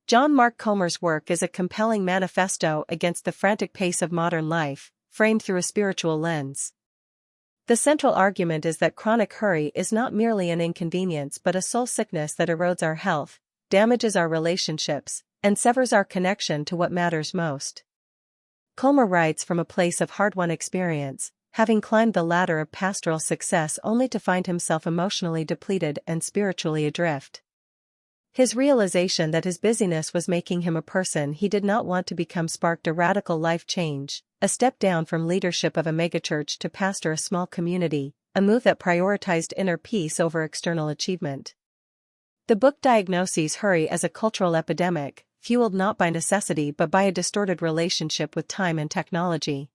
John Mark Comer's work is a compelling manifesto against the frantic pace of modern life, framed through a spiritual lens. The central argument is that chronic hurry is not merely an inconvenience but a soul sickness that erodes our health, damages our relationships, and severs our connection to what matters most. Comer writes from a place of hard-won experience, having climbed the ladder of pastoral success only to find himself emotionally depleted and spiritually adrift. His realization that his busyness was making him a person he did not want to become sparked a radical life change, a step down from leadership of a megachurch to pastor a small community, a move that prioritized inner peace over external achievement. The book diagnoses hurry as a cultural epidemic, fueled not by necessity but by a distorted relationship with time and technology.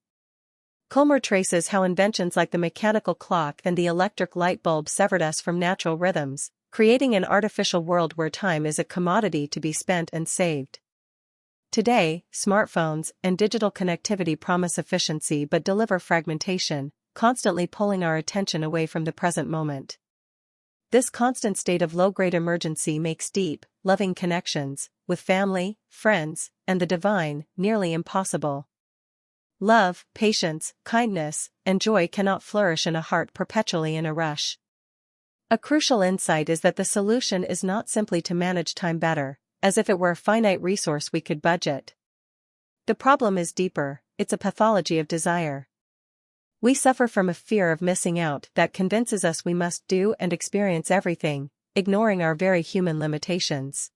Comer traces how inventions like the mechanical clock and the electric light bulb severed us from natural rhythms, creating an artificial world where time is a commodity to be spent and saved. Today, smartphones and digital connectivity promise efficiency but deliver fragmentation, constantly pulling our attention away from the present moment. This constant state of low-grade emergency makes deep, loving connections, with family, friends, and the divine, nearly impossible. Love, patience, kindness, and joy cannot flourish in a heart perpetually in a rush. A crucial insight is that the solution is not simply to manage time better, as if it were a finite resource we could budget. The problem is deeper, it's a pathology of desire. We suffer from a fear of missing out that convinces us we must do and experience everything, ignoring our very human limitations.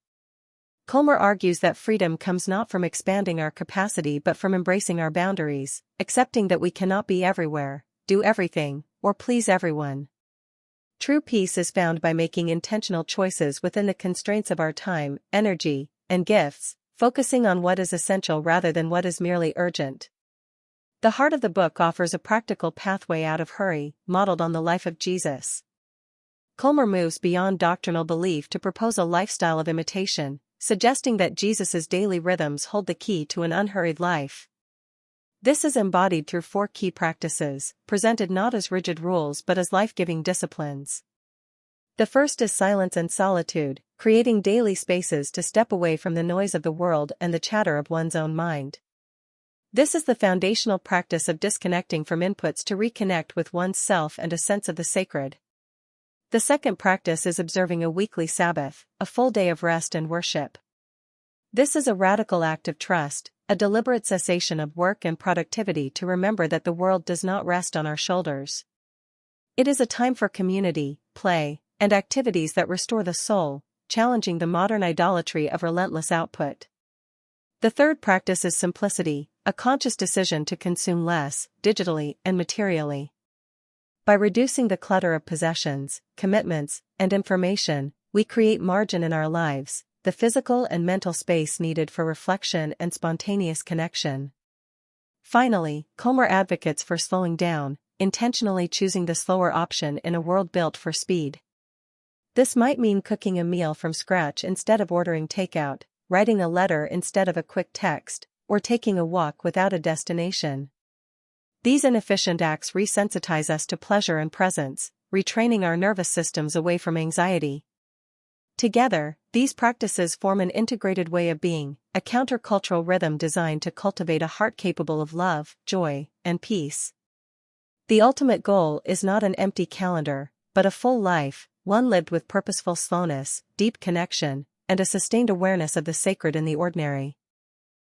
Comer argues that freedom comes not from expanding our capacity but from embracing our boundaries, accepting that we cannot be everywhere, do everything, or please everyone. True peace is found by making intentional choices within the constraints of our time, energy, and gifts, focusing on what is essential rather than what is merely urgent. The heart of the book offers a practical pathway out of hurry, modeled on the life of Jesus. Comer moves beyond doctrinal belief to propose a lifestyle of imitation, suggesting that Jesus's daily rhythms hold the key to an unhurried life. This is embodied through 4 key practices, presented not as rigid rules but as life-giving disciplines. The first is silence and solitude, creating daily spaces to step away from the noise of the world and the chatter of one's own mind. This is the foundational practice of disconnecting from inputs to reconnect with one's self and a sense of the sacred. The second practice is observing a weekly Sabbath, a full day of rest and worship. This is a radical act of trust, a deliberate cessation of work and productivity to remember that the world does not rest on our shoulders. It is a time for community, play, and activities that restore the soul, challenging the modern idolatry of relentless output. The third practice is simplicity, a conscious decision to consume less, digitally and materially. By reducing the clutter of possessions, commitments, and information, we create margin in our lives, the physical and mental space needed for reflection and spontaneous connection. Finally, Comer advocates for slowing down, intentionally choosing the slower option in a world built for speed. This might mean cooking a meal from scratch instead of ordering takeout, writing a letter instead of a quick text, or taking a walk without a destination. These inefficient acts resensitize us to pleasure and presence, retraining our nervous systems away from anxiety. Together, these practices form an integrated way of being, a countercultural rhythm designed to cultivate a heart capable of love, joy, and peace. The ultimate goal is not an empty calendar, but a full life, one lived with purposeful slowness, deep connection, and a sustained awareness of the sacred in the ordinary.